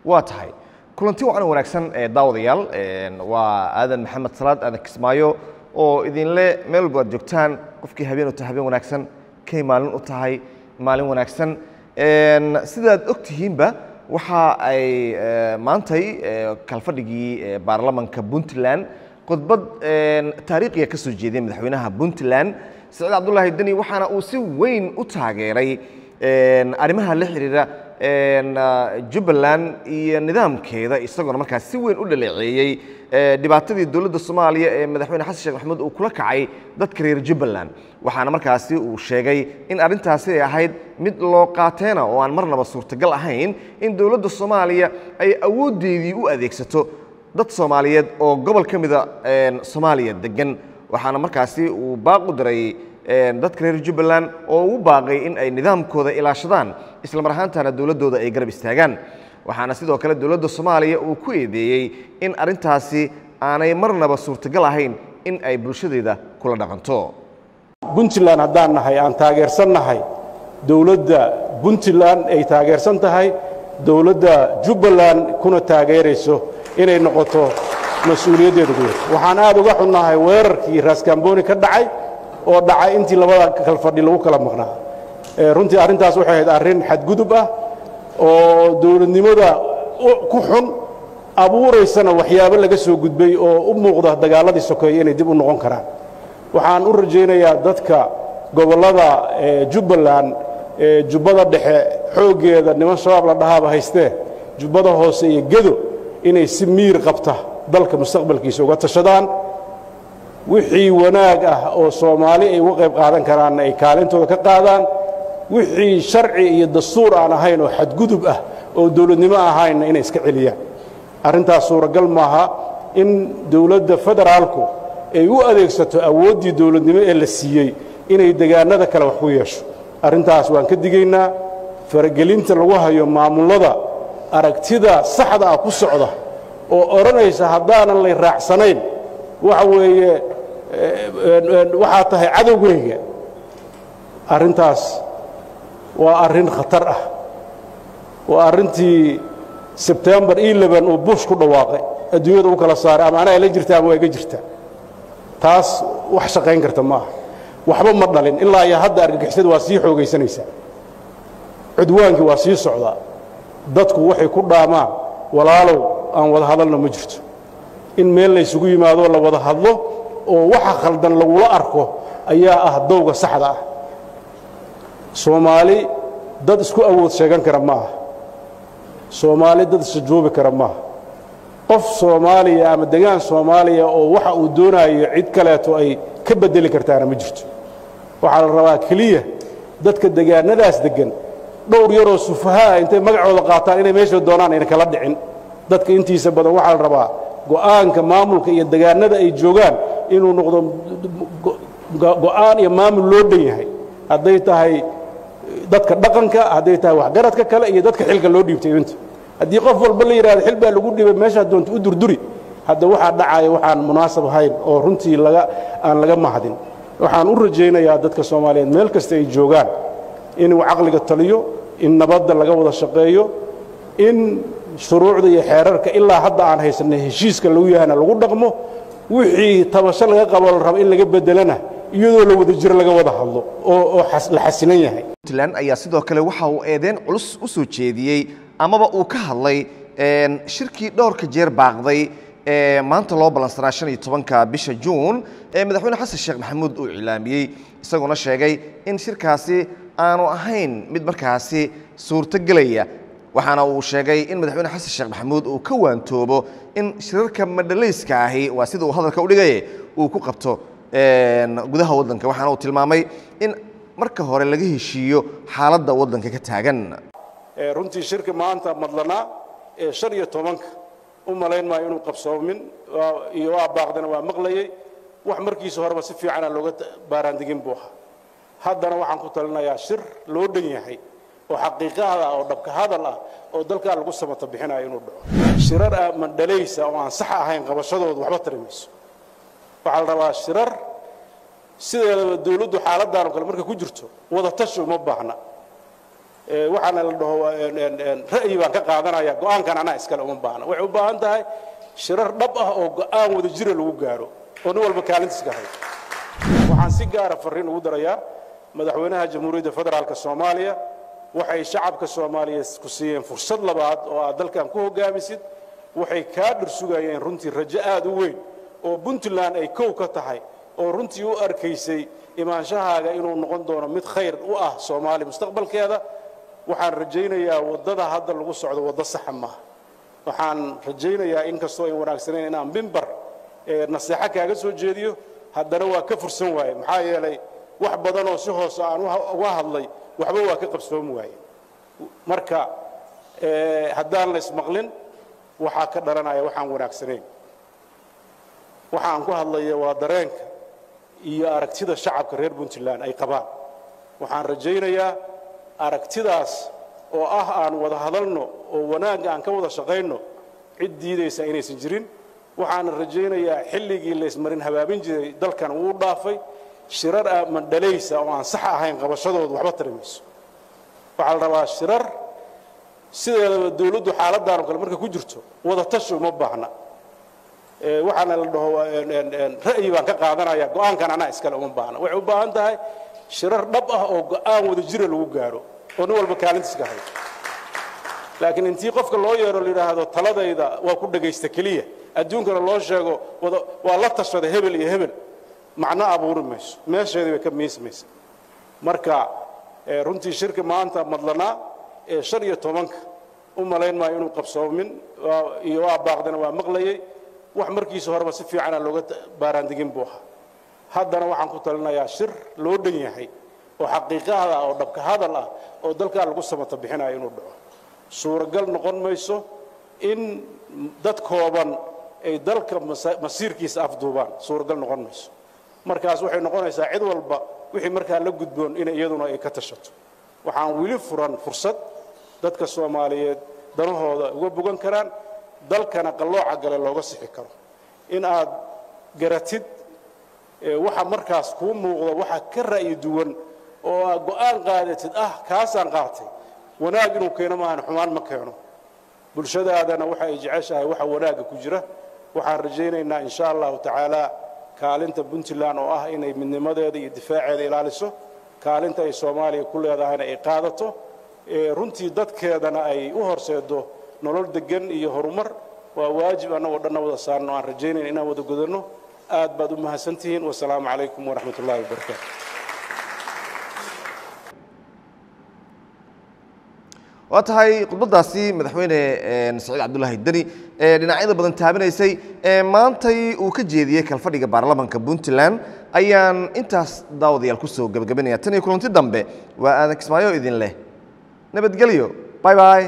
واتهاي كلنتي وأنا ونكسن داوديال وآذن محمد صلاة آذن كسمايو oo idin le meel baad joogtaan qofkii habeen u tahay habeen wanaagsan kay maalin u tahay maalin wanaagsan sidaad ogtihiinba waxa ay maantay kalfadhigii baarlamaanka Puntland qodbad taariikhiga ka soo jeeday madaxweynaha Puntland Saciid Cabdullaahi Dani waxaana uu si weyn u taageeray arrimaha la xiriira Jubbaland iyo nidaamkeeda isagoo markaas si weyn u dhaleeceeyay dhibaatadii dawladda Soomaaliya ee madaxweyne Xasan Sheekh Maxamuud uu kula kacay dadka reer Jubbaland waxaana markaasi uu sheegay in arintaasi ay ahayd mid loo qaateena oo aan marnaba suurtagal ahayn in dawladda Soomaaliya ay awoodeedii u adeegsato dad Soomaaliyeed oo gobol kamida Soomaaliya degan waxaana markaasi uu baaq u diray dadka reer Jubbaland oo uu baaqay in ay nidaamkooda ilaashadaan isla mar ahaantaana dawladooda ay garab istaagaan waxaana sidoo kale dawladda Soomaaliya uu ku eedeeyay in arintaasi aanay marnaba suurtagal ahayn in ay bulshadeeda kula dhaqanto Puntland haddaan nahay aan taageersanahay dawladda Puntland ay taageersan tahay dawladda Jubbaland kuna taageerayso inay noqoto mas'uuliyadeeda guud waxaan aad uga xunnahay weerarkii Ras Kamboni ka dhacay oo dhacay intii labada kalfadhi lagu kala maqnaa runtii arintaas waxay ahayd arin xadgudub ah oo dawladnimada ku xun abuureysana waxyaabo laga soo gudbay oo u muuqda dagaaladii sokeeyay inay dib u noqon karaan waxaan u rajaynayaa dadka gobolada Jubbaland jubbada dhexe xoogeeda niman shabaab la dhahaaba haystee jubbada hoose iyo gedo inay si miir qabta dalka mustaqbalkiisa uga tashadaan wixii wanaag ah oo Soomaali ay uga qayb qaadan karaan ay kaalintooda ka qaadaan wixii sharci iyo dastuur aan ahayn oo xadgudub ah oo dawladnimo ahayn inay iska celiyaan arintaas suuragal maaha in dawladda federaalku ay u adeegsato awoodii dawladnimo ee la siiyay inay deegaanada kale wax ku yeesho arintaas waan ka digaynaa faragelinta lagu hayo maamulada aragtida saxda ah ku socda oo oranaysa haddaanan la raacsanayn waxa weeye waxa tahay cadowgeyga arintaas waa arin khatar ah waa arintii September 11 oo Bush ku dhawaaqay adduunyada u kala saaray ama ana ay la jirtaa ama ay ga jirtaa taas wax shaqayn karta ma waxba ma dhalin ilaa ay hadda argagixisada waa sii xoogaysanaysa cudwaankii waa sii socdaa dadku waxay ku dhaamaan walaalow aan wada hadalna ma jirto in meel la isugu yimaado la wada hadlo oo waxa khaldan lagu la arko ayaa ah dawga saxda ah Soomaali dad isku awood sheegan kara ma Soomaali dad isjoobi kara ma qof Soomaaliya ama deegaan Soomaaliya oo waxa uu doonayo cid kale oo ay ka bedeli kartaan ma jirto waxa la rabaa kaliya dadka deegaanadaas degan dhowr yaroo sufaha intay magacooda qaataan inay meesha doonaan in kala dhicin dadka intiisa badan waxa la rabaa go'aanka maamulka iyo deegaanada ay joogaan inuu noqdo go'aan iyo maamul loo dhan yahay haday tahay dadka dhaqanka haday tahay wax garadka kale iyo dadka xilka loo dhiibtay inta hadii qof walba la yiraahdo xil baa lagu dhibay meesha doonto u durduri hadda waxa dhacay waxaan munaasab ahayn oo runtii aan laga mahadin waxaan u rajaynayaa dadka Soomaaliyeed meel kasta ay joogaan in uu aqliga taliyo in nabadda laga wada shaqeeyo in shuruucda iyo xeerarka ilaa hadda aan haysanay heshiiska lagu yahay lagu dhaqmo wixii tabasho laga qabo la rabo in laga bedelana iyadoo la wada jir laga wada hadlo oo la xasilan yahay Puntland ayaa sidoo kale waxa uu eedeen culus u soo jeediyay amaba uu ka hadlay shirkii dhowrka jeer baaqday maanta loo balansanaa 15ka bisha June madaxweyne Xasan Sheekh Maxamuud uu cilaamiyay isagoo sheegay in shirkaasi aanu ahayn mid markaasi suurtagalaya waxaana uu sheegay in madaxweyne Xasan Sheekh Maxamuud uu ka waantoobo in shirarka madaleyska ahi waa sida uu hadalka u dhigay uu ku qabto gudaha wadanka waxaana uu tilmaamay in marka hore laga heshiiyo xaaladda wadanka ka taagan runtii shirka maanta madlana 15 u malayn maayo inuu qabsoomin iyo waa baaqdana waa maqlayay wax markiisa horeba si fiican looga baaraandigin buu haddana waxaan ku talinayaa shir loo dhan yahay oo xaqiiqada oo dhabka hadal ah oo dalka lagu samata bixinayo inuu dhaco shirar mandaleysa oo aan sax ahayn qabashadooda waxba tarimayso waxa la rabaa shirar sideedaba dawladdu xaaladdan kale marka ku jirto wada tashi uma baahna waxaana la dhaho ra'yi baan ka qaadanaya go'aankan anaa iskale uma baahna waxay u baahan tahay shirar dhab ah oo go'aan wada jira lagu gaaro oo nin walba kaalintiisa ka hayo waxaan si gaar ah fariin ugu darayaa madaxweynaha jamhuuriyadda federaalka Soomaaliya waxay shacabka Soomaaliyeed ku siiyeen fursad labaad oo aad dalkan ku hogaamisid waxay ka dhirsugayeen runtii rajo aad u weyn oo Puntland ay koow ka tahay oo runtii u arkaysay imaanshahaaga inuu noqon doono mid khayr u ah Soomaali mustaqbalkeeda waxaan rajaynayaa wadada hadda lagu socdo wada sax ma waxaan rajaynayaa in kastoo ay wanaagsaneen inaan bimbar nasiixa kaaga soo jeediyo haddana waa ka fursan waaye maxaa yeelay wax badan oo si hoos aan uga hadlay waxba waa ka qabsoom waaye marka haddaan la ismaqlin waxa ka dharanaya waxaan wanaagsaneen waxaan ku hadlayaa waa dareenka iyo aragtida shacabka reer Puntland ay qabaan waxaan rajaynayaa aragtidaas oo ah aan wada hadalno oo wanaag aan ka wada shaqeyno cid diidaysa inaysan jirin waxaan rajaynayaa xilligii la ismarin habaabin jiray dalkan uu dhaafay shirar mandhalaysa oo aan sax ahayn qabashadoodu waxba tarimayso waxa la rabaa shirar sideedaba dawladdu xaaladdan kale marka ku jirto wada tashi uma baahna waxaana la dhaho ra'yi baan ka qaadanaya go'aankan anaa iskale uma baahna waxay u baahan tahay shirar dhab ah oo go'aan wada jira lagu gaaro oo nin walba kaalintiisa ka hayo laakiin intii qofka loo yeero la yiraahdo taladayda waa ku dhageysta kaliya adduunkana loo sheego waa la tashada hebel iyo hebel macna abuuri mayso meesheedii bay ka miismaysa marka runtii shirka maanta madlana 15 u malayn maayo inuu qabsoomin iyo waa baaqdana waa maqlayay wax markiisa horeba si fiican looga baaraandigin buu ahaa haddana waxaan ku talinayaa shir loo dhan yahay oo xaqiiqada oo dhabka hadal ah oo dalka lagu samata bixinayo inuu dhaco suuragal noqon mayso in dad kooban ay dalka masiirkiisa afduubaan suuragal noqon mayso markaas waxay noqonaysaa cid walba wixii markaa la gudboon in iyaduna ay ka tashato waxaan wili furan fursad dadka Soomaaliyeed danahooda uga bogan karaan dalkana qalooca gale looga sixi karo in aad garatid waxa markaas ku muuqdo waxa ka ra'yi duwan oo go'aan qaadatid kaasaan qaatay wanaag inuu keeno maahan xumaan ma keeno bulshadaadana waxa ay jeceshahay waxa wanaaga ku jira waxaan rajaynaynaa insha Allah ta'ala kaalinta Puntland oo ah inay midnimadeeda iyo difaaceeda ilaaliso kaalinta ay Soomaaliya ku leedahay ay qaadato runtii dadkeedana ay u horseedo nolol degan iyo horumar waa waajib anagoo dhan wada saarno aan rajaynayna inaan wada gudano aad baad u mahadsantihiin wassalaamu calaykum waraxmatullaahi wabarakaatu waa tahay khudbadaasi madaxweyne Saciid Cabdullaahi Dani dhinacyada badan taabanaysay maantay uu ka jeediyay kalfadhiga baarlamaanka Puntland ayaan intaas daawadayaal ku soo gabagabeynaya tan iyo kulanti dambe waa Aadan Kismaayo idin leh nabadgelyo bye bye